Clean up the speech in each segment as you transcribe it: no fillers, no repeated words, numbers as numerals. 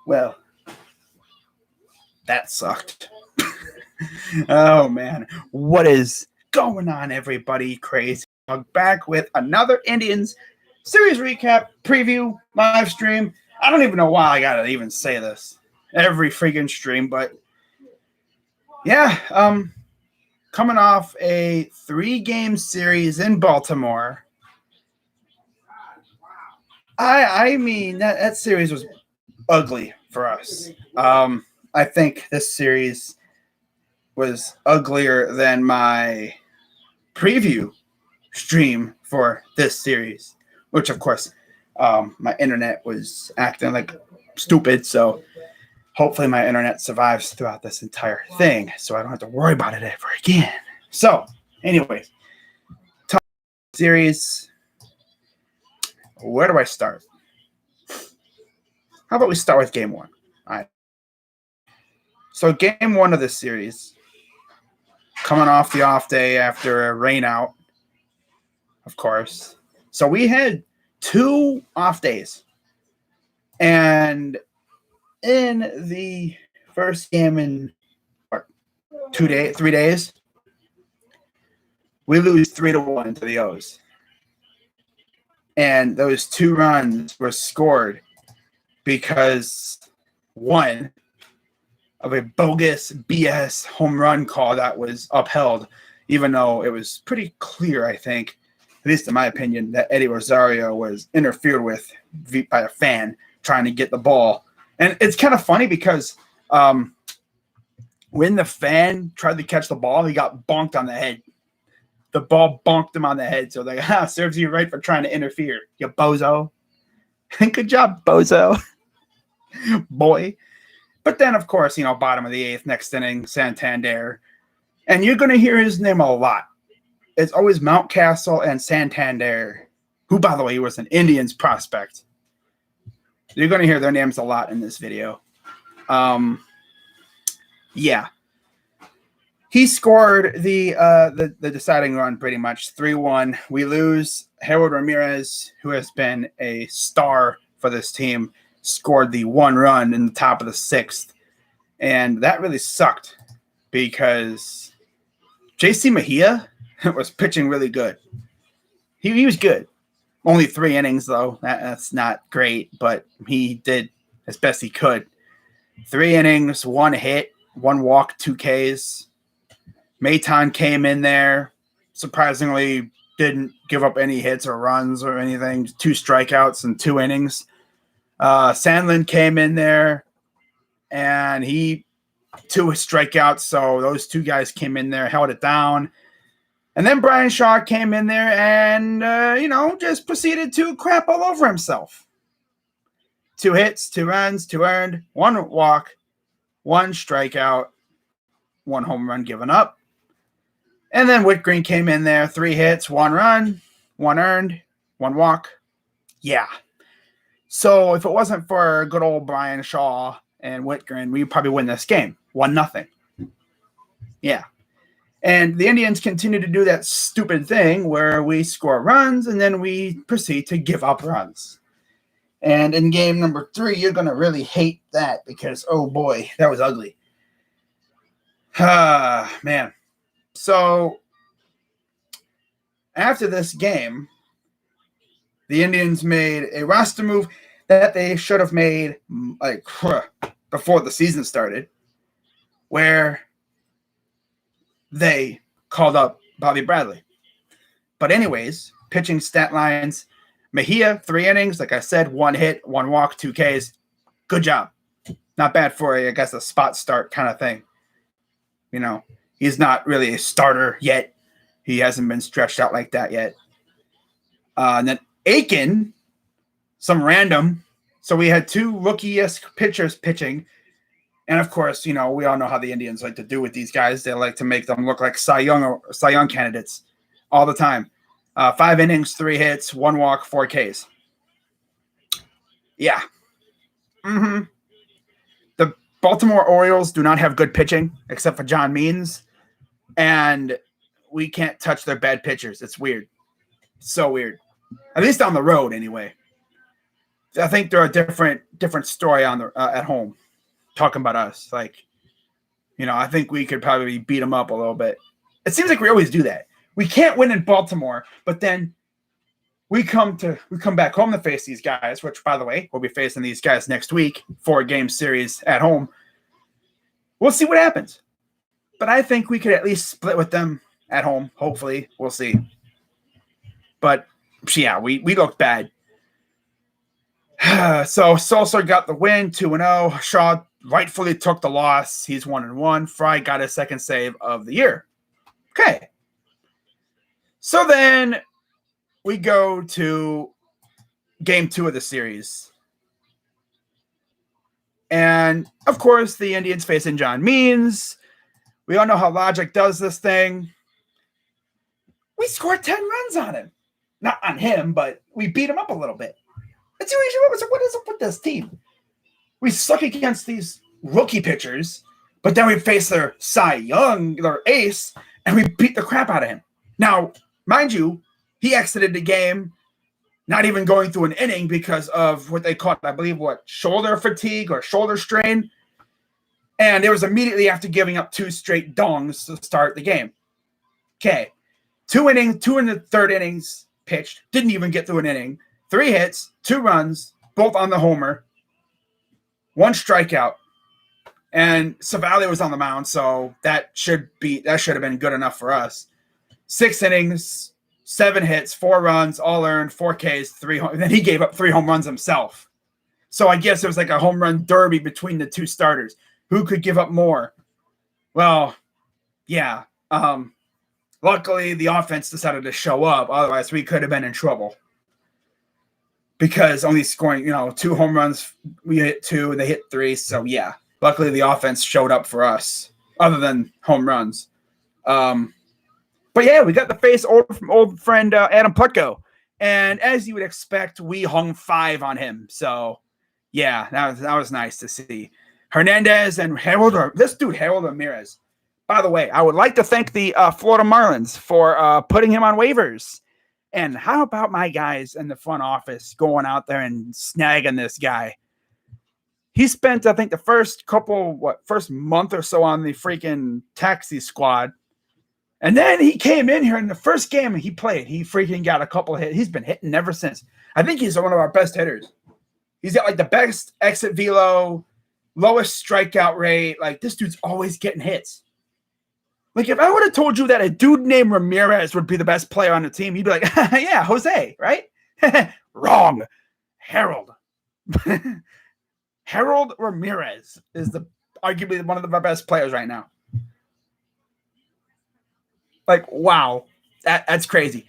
Well, that sucked. Oh, man. What is going on, everybody? Crazy Dog back with another Indians series recap, preview, live stream. I don't even know why I gotta even say this every freaking stream, but yeah, coming off a 3-game series in Baltimore. I mean that series was ugly for us. I think this series was uglier than my preview stream for this series, which of course my internet was acting like stupid, so hopefully my internet survives throughout this entire thing so I don't have to worry about it ever again. So anyways, top series, where do I start? How about we start with game one? All right. So game one of this series, coming off the off day after a rain out, of course. So we had 2 off days. And in the first game in 3 days, we lose 3-1 to the O's. And those 2 runs were scored because one of a bogus BS home run call that was upheld, even though it was pretty clear, I think, at least in my opinion, that Eddie Rosario was interfered with by a fan trying to get the ball. And it's kind of funny because when the fan tried to catch the ball, he got bonked on the head. The ball bonked him on the head. So they're like, serves you right for trying to interfere, you bozo. Good job, bozo. Boy. But then, of course, bottom of the 8th, next inning, Santander. And you're going to hear his name a lot. It's always Mountcastle and Santander, who, by the way, was an Indians prospect. You're going to hear their names a lot in this video. Yeah. He scored the deciding run pretty much, 3-1. We lose. Harold Ramirez, who has been a star for this team, scored the 1 run in the top of the 6th. And that really sucked because J.C. Mejia was pitching really good. He was good. Only 3 innings, though. That's not great, but he did as best he could. 3 innings, 1 hit, 1 walk, 2 Ks. Maton came in there, surprisingly didn't give up any hits or runs or anything. 2 strikeouts in 2 innings. Sandlin came in there, and he 2 strikeouts, so those 2 guys came in there, held it down. And then Brian Shaw came in there and, just proceeded to crap all over himself. 2 hits, 2 runs, 2 earned, 1 walk, 1 strikeout, 1 home run given up. And then Whitgreen came in there, 3 hits, 1 run, 1 earned, 1 walk. Yeah. So if it wasn't for good old Brian Shaw and Whitgreen, we'd probably win this game. 1-0. Yeah. And the Indians continue to do that stupid thing where we score runs and then we proceed to give up runs. And in game number 3, you're going to really hate that because, oh boy, that was ugly. Man. So after this game, the Indians made a roster move that they should have made before the season started, where they called up Bobby Bradley. But anyways, pitching stat lines, Mejia, 3 innings, like I said, 1 hit, 1 walk, 2 Ks. Good job. Not bad for, I guess, a spot start kind of thing. He's not really a starter yet. He hasn't been stretched out like that yet. And then Aiken, some random. So we had 2 rookie-esque pitchers pitching. And, of course, we all know how the Indians like to do with these guys. They like to make them look like Cy Young candidates all the time. 5 innings, 3 hits, 1 walk, 4 Ks. Yeah. The Baltimore Orioles do not have good pitching except for John Means. And we can't touch their bad pitchers. It's weird. So weird. At least on the road, anyway. I think they're a different story on the at home. Talking about us, like, I think we could probably beat them up a little bit. It seems like we always do that. We can't win in Baltimore, but then we come back home to face these guys, which, by the way, we'll be facing these guys next week, 4-game series at home. We'll see what happens. But I think we could at least split with them at home. Hopefully. We'll see. But, yeah, we looked bad. So, Sulser got the win, 2-0. Shaw rightfully took the loss. He's 1-1. Fry got his second save of the year. Okay. So then we go to game 2 of the series. And, of course, the Indians facing John Means. We all know how Logic does this thing. We scored 10 runs on him. Not on him, but we beat him up a little bit. That's usually what is up with this team? We suck against these rookie pitchers, but then we face their Cy Young, their ace, and we beat the crap out of him. Now, mind you, he exited the game not even going through an inning because of what they called, I believe, shoulder fatigue or shoulder strain. And it was immediately after giving up 2 straight dongs to start the game. Okay. 2 innings, 2 in the third innings pitched, didn't even get through an inning. 3 hits, 2 runs, both on the homer, 1 strikeout. And Savali was on the mound, so that should have been good enough for us. 6 innings, 7 hits, 4 runs, all earned, 4 Ks, 3 home. And then he gave up 3 home runs himself. So I guess it was like a home run derby between the 2 starters. Who could give up more? Well, yeah. Luckily, the offense decided to show up. Otherwise, we could have been in trouble. Because only scoring, 2 home runs, we hit 2, and they hit 3. So, yeah. Luckily, the offense showed up for us, other than home runs. But, yeah, we got the face from old friend Adam Plutko. And as you would expect, we hung 5 on him. So, yeah, that was nice to see. Hernandez and Harold Ramirez. By the way, I would like to thank the Florida Marlins for putting him on waivers. And how about my guys in the front office going out there and snagging this guy? He spent, I think, the first month or so on the freaking taxi squad. And then he came in here in the first game he played. He freaking got a couple of hits. He's been hitting ever since. I think he's one of our best hitters. He's got like the best exit velo, lowest strikeout rate. Like, this dude's always getting hits. Like, if I would have told you that a dude named Ramirez would be the best player on the team, you'd be like, yeah, Jose, right? Wrong. Harold. Harold Ramirez is arguably one of the best players right now. Like, wow. That's crazy.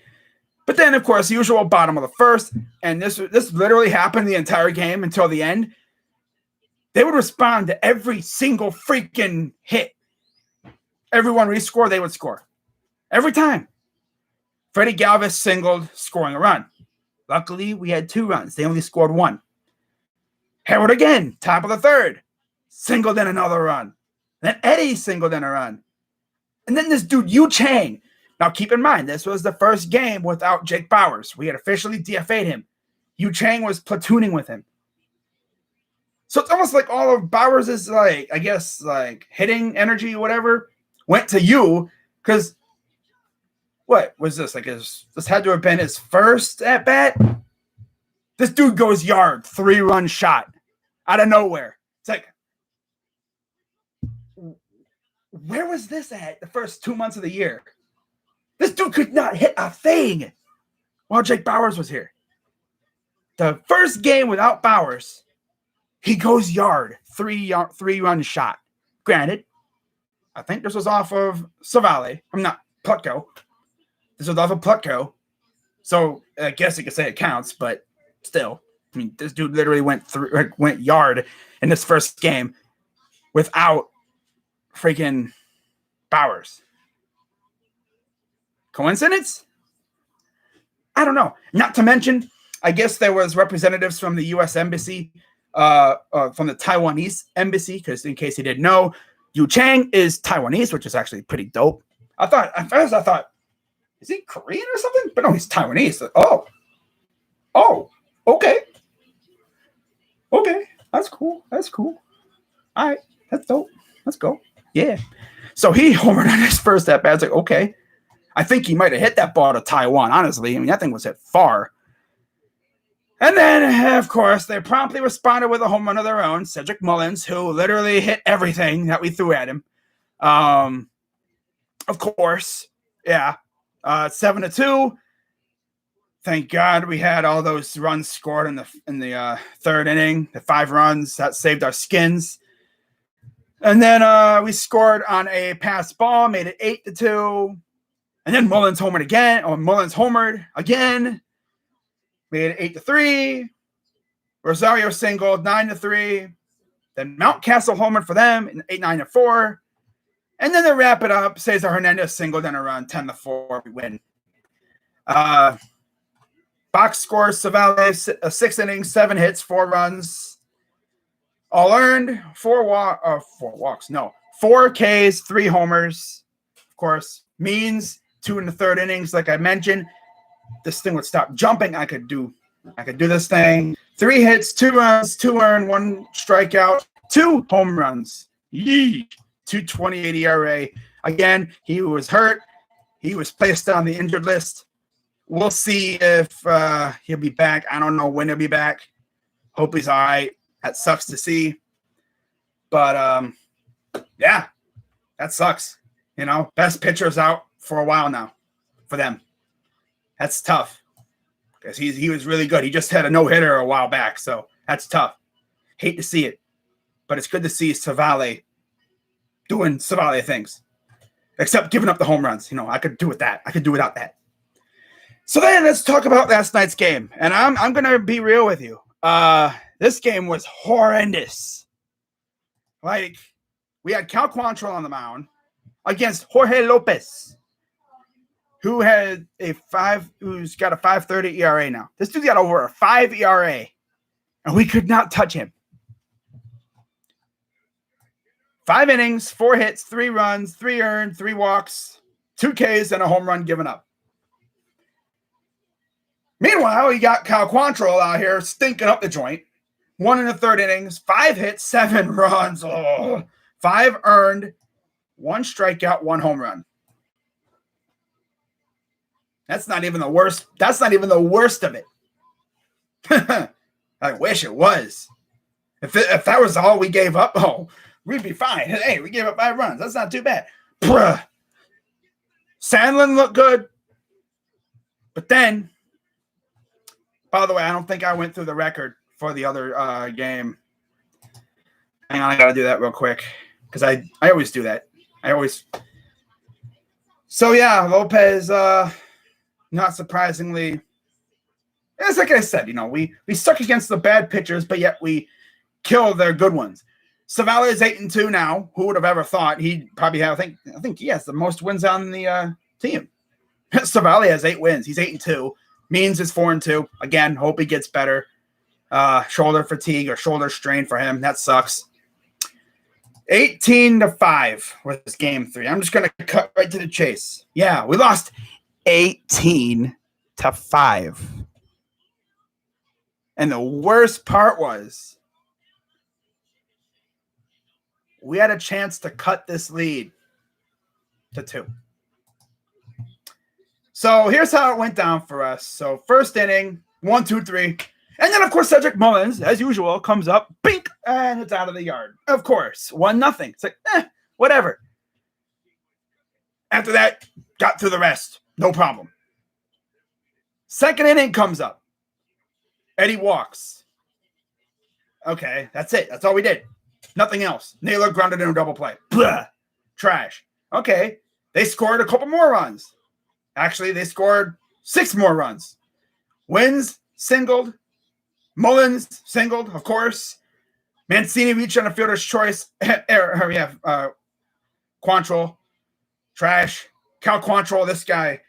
But then, of course, usual bottom of the first, and this literally happened the entire game until the end. They would respond to every single freaking hit. Everyone we score, they would score. Every time. Freddie Galvis singled, scoring a run. Luckily, we had 2 runs. They only scored 1. Harold again, top of the third. Singled in another run. Then Eddie singled in a run. And then this dude, Yu Chang. Now, keep in mind, this was the first game without Jake Bowers. We had officially DFA'd him. Yu Chang was platooning with him. So it's almost like all of Bowers' hitting energy or whatever went to you, because what was this? This had to have been his first at bat. This dude goes yard, 3-run shot out of nowhere. It's like, where was this at the first 2 months of the year? This dude could not hit a thing while Jake Bowers was here. The first game without Bowers, he goes yard, 3-run shot. Granted, I think this was off of Savali. I'm not Plutko. This was off of Plutko. So I guess you could say it counts, but still. I mean, this dude literally went yard in this first game without freaking Bowers. Coincidence? I don't know. Not to mention, I guess there was representatives from the U.S. Embassy, from the Taiwanese embassy, because in case you didn't know, Yu Chang is Taiwanese, which is actually pretty dope. At first I thought, is he Korean or something? But no, he's Taiwanese. Oh, okay. Okay, that's cool. That's cool. All right, that's dope. Let's go. Yeah. So he homered on his first at bat. I was like, okay. I think he might have hit that ball to Taiwan, honestly. I mean, that thing was hit far. And then, of course, they promptly responded with a home run of their own, Cedric Mullins, who literally hit everything that we threw at him. Of course, yeah. 7-2. Thank God we had all those runs scored in the third inning. The 5 runs that saved our skins. And then we scored on a pass ball, made it 8-2. And then Mullins homered again. Mullins homered again. Made it 8-3. Rosario singled 9-3. Then Mountcastle homered for them in 8-9-4. And then to wrap it up, Cesar Hernandez singled and a run 10-4. We win. Box scores Savale 6 innings, 7 hits, 4 runs. All earned, 4 walks. No, 4 Ks, 3 homers. Of course, means 2 in the third innings, like I mentioned. This thing would stop jumping. I could do this thing. 3 hits, 2 runs, 2 earned, 1 strikeout, 2 home runs. Yee. 2.28 ERA. Again, he was hurt. He was placed on the injured list. We'll see if he'll be back. I don't know when he'll be back. Hope he's all right. That sucks to see. But, yeah, that sucks. You know, best pitcher's out for a while now for them. That's tough because he was really good. He just had a no-hitter a while back, so that's tough. Hate to see it, but it's good to see Savale doing Savale things, except giving up the home runs. You know, I could do with that. I could do without that. So then let's talk about last night's game, and I'm gonna be real with you. This game was horrendous. Like, we had Cal Quantrill on the mound against Jorge Lopez, who's got a 5.30 ERA now. This dude's got over a 5 ERA, and we could not touch him. 5 innings, 4 hits, 3 runs, 3 earned, 3 walks, 2 Ks, and a home run given up. Meanwhile, you got Cal Quantrill out here stinking up the joint. 1 in the third innings, 5 hits, 7 runs, 5 earned, 1 strikeout, 1 home run. That's not even the worst. That's not even the worst of it. I wish it was. If that was all we gave up, we'd be fine. Hey, we gave up 5 runs. That's not too bad. Bruh. Sandlin looked good. But then, by the way, I don't think I went through the record for the other game. Hang on, I got to do that real quick because I always do that. So, yeah, Lopez, not surprisingly, it's like I said, you know, we suck against the bad pitchers, but yet we kill their good ones. Savale is 8-2 now. Who would have ever thought he'd probably have? I think he has the most wins on the team. Savale has 8 wins. He's 8-2. Means is 4-2. Again, hope he gets better. Shoulder fatigue or shoulder strain for him. That sucks. 18-5 was game 3. I'm just gonna cut right to the chase. Yeah, we lost 18-5. And the worst part was we had a chance to cut this lead to 2. So here's how it went down for us. So first inning, 1, 2, 3. And then, of course, Cedric Mullins, as usual, comes up, bink, and it's out of the yard. Of course, 1-0. It's like, whatever. After that, got through the rest. No problem. Second inning comes up. Eddie walks. Okay, that's it. That's all we did. Nothing else. Naylor grounded in a double play. Blah. Trash. Okay, they scored a couple more runs. Actually, they scored 6 more runs. Wins, singled. Mullins, singled, of course. Mancini reached on a fielder's choice. Quantrill. Trash. Cal Quantrill, this guy.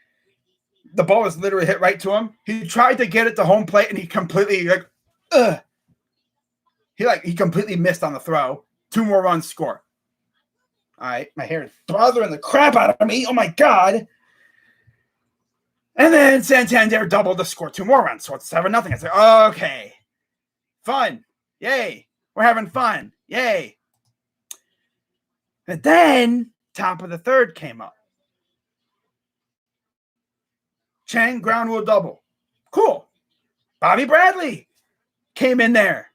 The ball was literally hit right to him. He tried to get it to home plate, and he completely, he completely missed on the throw. 2 more runs score. All right, my hair is bothering the crap out of me. Oh, my God. And then Santander doubled to score 2 more runs, so it's 7-0. It's like, okay, fun. Yay. We're having fun. Yay. And then top of the third came up. Chang ground rule double. Cool. Bobby Bradley came in there.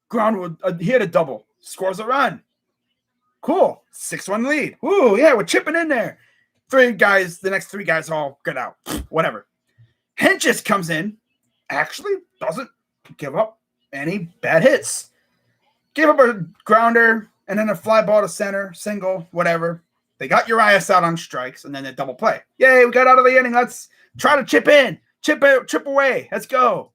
Ground rule, he had a double. Scores a run. Cool. 6-1 lead. Ooh, yeah, we're chipping in there. Three guys, the next three guys all get out. Whatever. Hentges comes in. Actually doesn't give up any bad hits. Gave up a grounder and then a fly ball to center, single, whatever. They got Urias out on strikes and then a double play. Yay, we got out of the inning. Let's try to chip in. Chip away. Let's go.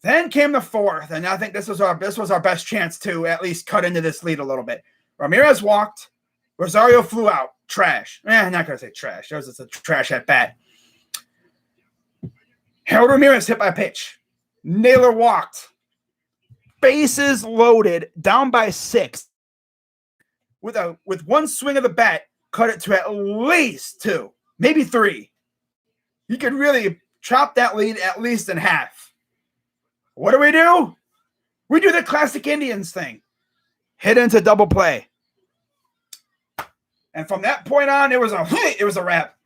Then came the fourth, and I think this was our best chance to at least cut into this lead a little bit. Ramirez walked. Rosario flew out. Trash. I'm not going to say trash. That was just a trash at bat. Harold Ramirez hit by a pitch. Naylor walked. Bases loaded, down by 6. With one swing of the bat, cut it to at least 2, maybe 3. You could really chop that lead at least in half. What do? We do the classic Indians thing. Hit into double play. And from that point on, it was a wrap.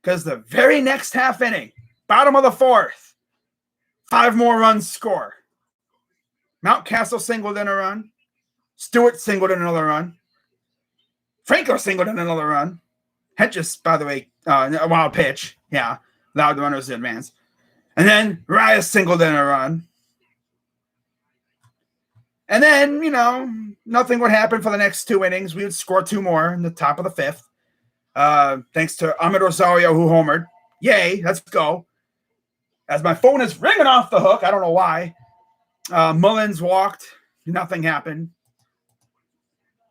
Because the very next half inning, bottom of the fourth, 5 more runs score. Mountcastle singled in a run. Stewart singled in another run. Franco singled in another run. Hedges, by the way, a wild pitch. Yeah, allowed the runners to advance. And then Rias singled in a run. And then, nothing would happen for the next 2 innings. We would score 2 more in the top of the 5th. Thanks to Ahmed Rosario, who homered. Yay, let's go. As my phone is ringing off the hook, I don't know why. Mullins walked. Nothing happened.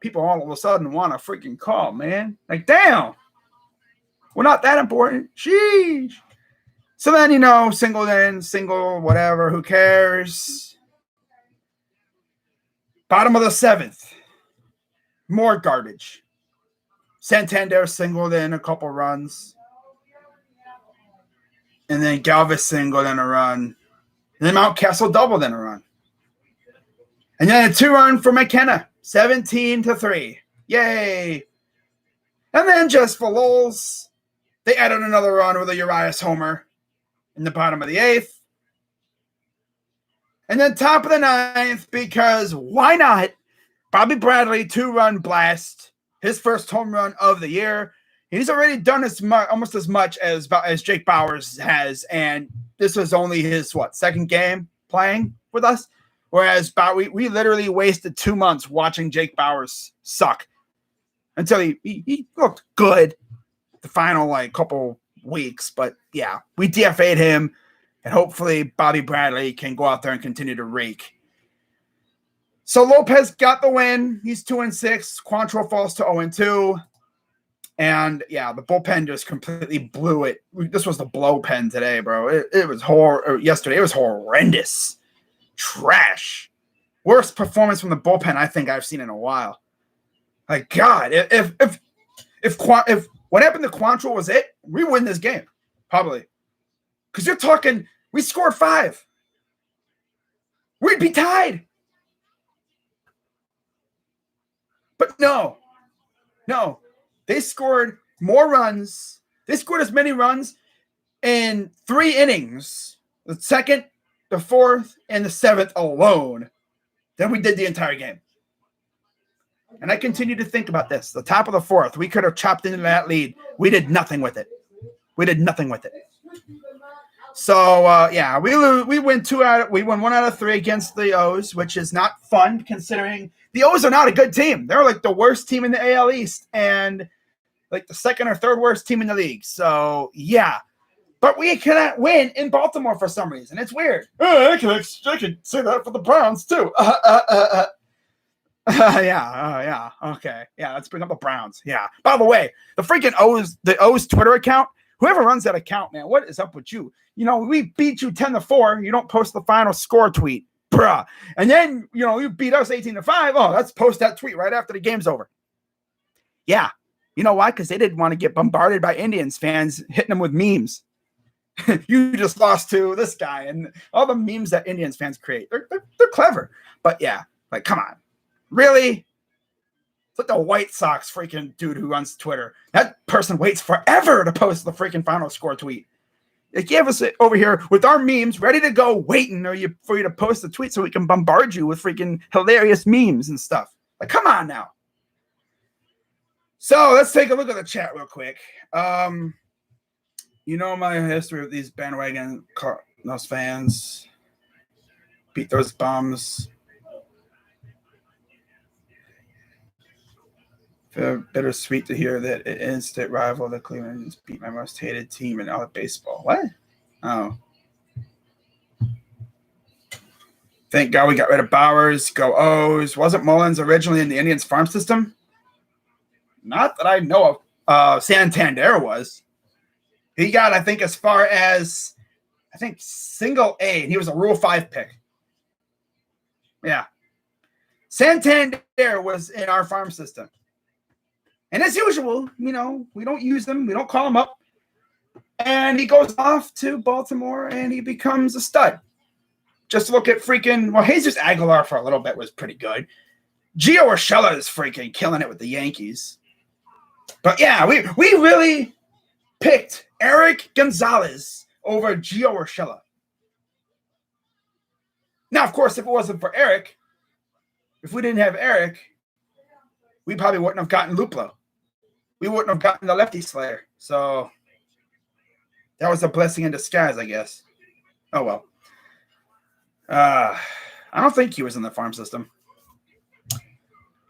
People all of a sudden want a freaking call, man. Like, damn. We're not that important. Sheesh. So then, singled in, single, whatever. Who cares? Bottom of the 7th. More garbage. Santander singled in a couple runs. And then Galvis singled in a run. And then Mountcastle doubled in a run. And then a 2-run for McKenna. 17-3. Yay. And then just for lulz, they added another run with a Urias homer in the bottom of the 8th. And then top of the 9th, because why not? Bobby Bradley, 2-run blast. His first home run of the year. He's already done almost as much as Jake Bauers has. And this was only his, second game playing with us? Whereas we literally wasted 2 months watching Jake Bauers suck until he looked good the final couple weeks. But yeah, we DFA'd him, and hopefully Bobby Bradley can go out there and continue to rake. So Lopez got the win. He's 2-6. Quantrill falls to 0-2. And yeah, the bullpen just completely blew it. This was the blow pen today, bro. It was yesterday. It was horrendous. Trash. Worst performance from the bullpen I think I've seen in a while. Like, God, if what happened to Quantrill was it, we win this game. Probably. Because you're talking, we scored 5. We'd be tied. But no. They scored more runs. They scored as many runs in 3 innings. The 2nd, the 4th, and the 7th alone than we did the entire game. And I continue to think about this. The top of the 4th, we could have chopped into that lead. We did nothing with it. So, yeah, we win 1 out of 3 against the O's, which is not fun considering the O's are not a good team. They're like the worst team in the AL East and like the 2nd or 3rd worst team in the league. So, yeah. But we cannot win in Baltimore for some reason. It's weird. I can say that for the Browns, too. Yeah. Okay. Yeah, let's bring up the Browns. Yeah. By the way, the O's Twitter account, whoever runs that account, man, what is up with you? We beat you 10-4. You don't post the final score tweet. Bruh. And then, you beat us 18-5. Oh, let's post that tweet right after the game's over. Yeah. You know why? Because they didn't want to get bombarded by Indians fans hitting them with memes. You just lost to this guy, and all the memes that Indians fans create. They're clever. But yeah, like, come on. Really? It's like the White Sox freaking dude who runs Twitter. That person waits forever to post the freaking final score tweet. They gave us it over here with our memes ready to go, waiting for you to post a tweet so we can bombard you with freaking hilarious memes and stuff. Like, come on now. So let's take a look at the chat real quick. You know my history with these bandwagon Cardinals fans. Beat those bums. Bittersweet to hear that an instant rival, the Cleveland Indians, beat my most hated team in all of baseball. What? Oh. Thank God we got rid of Bowers. Go O's. Wasn't Mullins originally in the Indians farm system? Not that I know of. Santander was. He got, I think, as far as, single A, and he was a Rule 5 pick. Yeah. Santander was in our farm system. And as usual, we don't use them. We don't call him up. And he goes off to Baltimore, and he becomes a stud. Just look at Jesus Aguilar for a little bit was pretty good. Gio Urshela is freaking killing it with the Yankees. But yeah, we really picked Eric Gonzalez over Gio Urshela. Now, of course, if it wasn't for Eric, if we didn't have Eric, we probably wouldn't have gotten Luplo. We wouldn't have gotten the lefty slayer. So that was a blessing in disguise, I guess. Oh, well. I don't think he was in the farm system.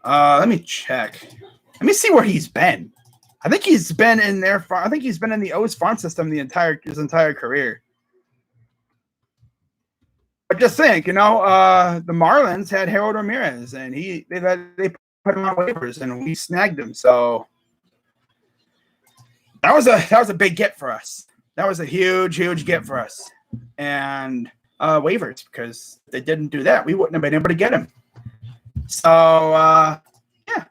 Let me check. Let me see where he's been. I think he's been in their I think he's been in the O's farm system his entire career. But just think, the Marlins had Harold Ramirez, and they put him on waivers, and we snagged him. So that was a big get for us. That was a huge get for us. And waivers, because if they didn't do that, we wouldn't have been able to get him. So yeah.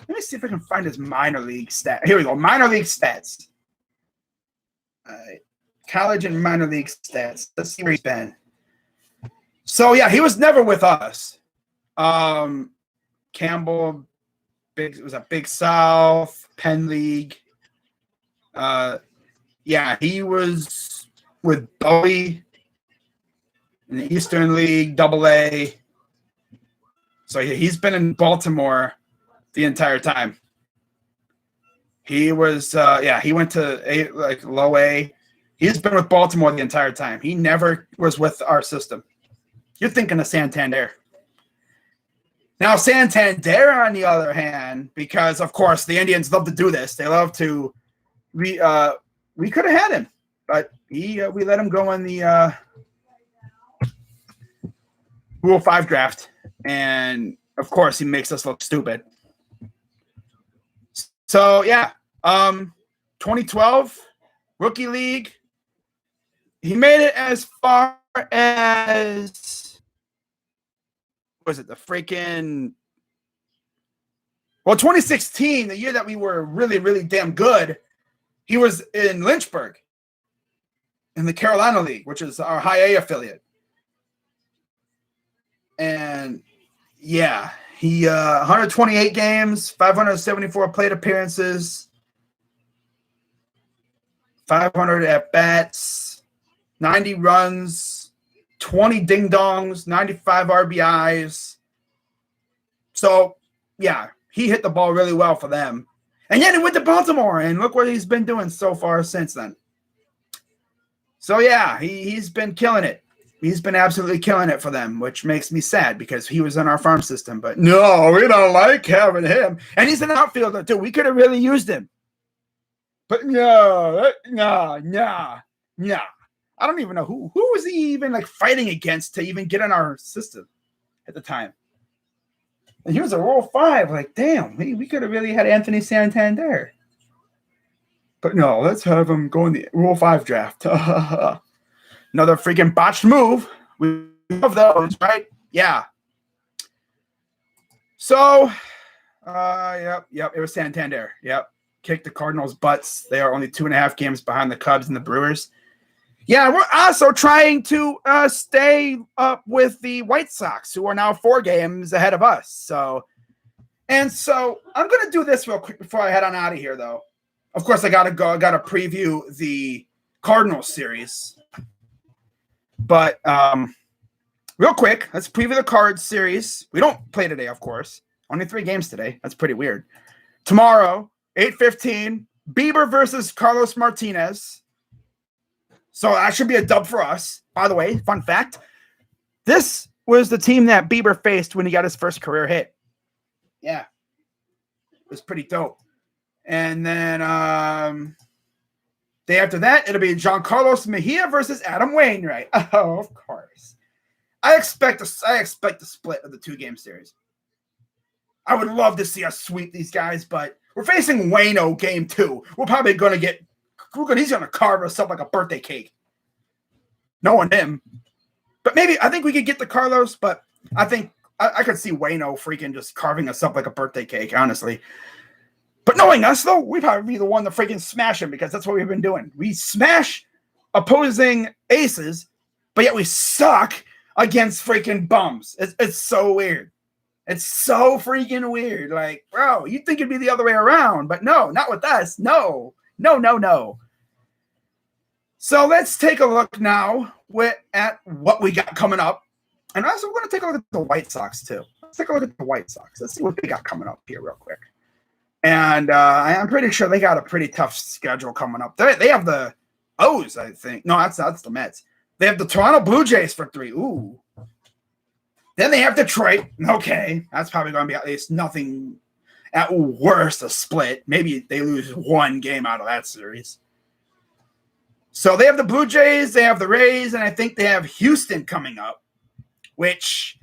Let me see if I can find his minor league stats. Here we go. Minor league stats. All right. College and minor league stats. Let's see where he's been. So yeah, he was never with us. Campbell, it was a Big South, Penn League. Yeah, he was with Bowie in the Eastern League, AA. So he's been in Baltimore the entire time. He was, he went to low A. He's been with Baltimore the entire time. He never was with our system. You're thinking of Santander. Now, Santander, on the other hand, because, of course, the Indians love to do this. They love to – we could have had him, but we let him go in the Rule 5 draft. And, of course, he makes us look stupid. So, yeah, 2012, Rookie League. He made it as far as, was it the freaking, 2016, the year that we were really, really damn good, he was in Lynchburg in the Carolina League, which is our high A affiliate. And, yeah, he 128 games, 574 plate appearances, 500 at-bats, 90 runs, 20 ding-dongs, 95 RBIs. So, yeah, he hit the ball really well for them. And yet he went to Baltimore, and look what he's been doing so far since then. So, yeah, he's been killing it. He's been absolutely killing it for them, which makes me sad because he was in our farm system. But no, we don't like having him. And he's an outfielder, too. We could have really used him. But no. I don't even know who was he even fighting against to even get in our system at the time. And he was a Rule 5. Damn, we could have really had Anthony Santander. But no, let's have him go in the Rule 5 draft. Another freaking botched move. We love those, right? Yeah. So, yep, it was Santander. Yep. kick the Cardinals' butts. They are only 2.5 games behind the Cubs and the Brewers. Yeah, we're also trying to stay up with the White Sox, who are now 4 games ahead of us. So I'm going to do this real quick before I head on out of here, though. Of course, I got to go. I got to preview the Cardinals series. But real quick, let's preview the Cards series. We don't play today, of course. Only 3 games today. That's pretty weird. Tomorrow, 8:15, Bieber versus Carlos Martinez. So that should be a dub for us. By the way, fun fact, this was the team that Bieber faced when he got his first career hit. Yeah. It was pretty dope. And then day after that, it'll be Giancarlo Mejia versus Adam Wainwright. Oh, of course. I expect a split of the 2-game series. I would love to see us sweep these guys, but we're facing Waino game 2. We're probably going to get he's going to carve us up like a birthday cake. Knowing him. But maybe, I think we could get the Carlos, but I think I could see Waino freaking just carving us up like a birthday cake, honestly. But knowing us, though, we'd probably be the one to freaking smash him because that's what we've been doing. We smash opposing aces, but yet we suck against freaking bums. It's so weird. It's so freaking weird. Like, bro, you'd think it'd be the other way around, but no, not with us. No. So let's take a look now at what we got coming up. And also, we're going to take a look at the White Sox, too. Let's take a look at the White Sox. Let's see what they got coming up here real quick. And I'm pretty sure they got a pretty tough schedule coming up. They have the O's, I think. No, that's the Mets. They have the Toronto Blue Jays for 3. Ooh. Then they have Detroit. Okay. That's probably going to be at least nothing, at worst, a split. Maybe they lose 1 game out of that series. So they have the Blue Jays, they have the Rays, and I think they have Houston coming up, which,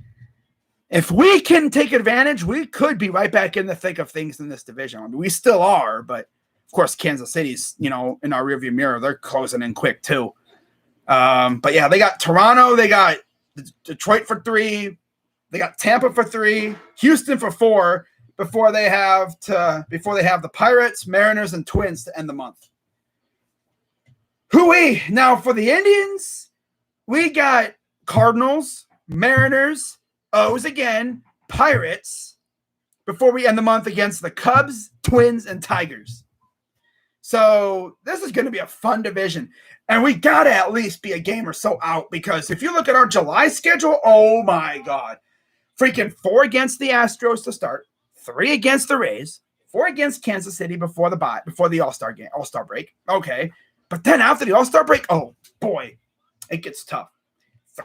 if we can take advantage, we could be right back in the thick of things in this division. I mean, we still are, but of course, Kansas City's, in our rearview mirror, they're closing in quick too. But yeah, they got Toronto, they got Detroit for 3, they got Tampa for 3, Houston for 4, before they have the Pirates, Mariners, and Twins to end the month. Hooey! Now for the Indians, we got Cardinals, Mariners, O's again, Pirates, before we end the month against the Cubs, Twins, and Tigers. So this is going to be a fun division. And we got to at least be a game or so out, because if you look at our July schedule, oh my God. Freaking 4 against the Astros to start, 3 against the Rays, 4 against Kansas City before the All-Star break. Okay. But then after the All-Star break, oh boy, it gets tough.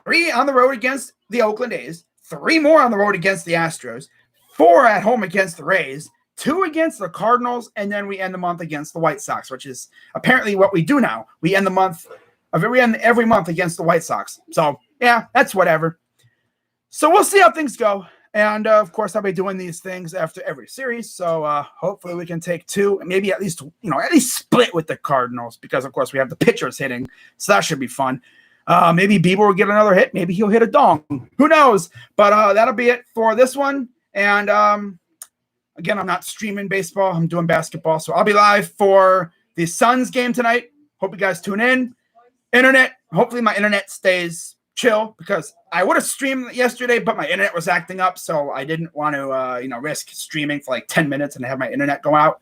3 on the road against the Oakland A's, 3 more on the road against the Astros, 4 at home against the Rays, 2 against the Cardinals, and then we end the month against the White Sox, which is apparently what we do now. We end every month against the White Sox. So yeah, that's whatever. So we'll see how things go. And of course, I'll be doing these things after every series. So hopefully we can take 2, maybe at least split with the Cardinals, because of course we have the pitchers hitting. So that should be fun. Maybe Bieber will get another hit. Maybe he'll hit a dong. Who knows? But that'll be it for this one. And again, I'm not streaming baseball. I'm doing basketball. So I'll be live for the Suns game tonight. Hope you guys tune in. Hopefully my internet stays chill, because I would have streamed yesterday, but my internet was acting up, so I didn't want to risk streaming for like 10 minutes and have my internet go out.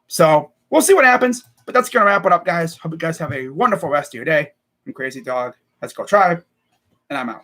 So we'll see what happens, but that's gonna wrap it up, guys. Hope you guys have a wonderful rest of your day. I'm Crazy Dog. Let's go Tribe, and I'm out.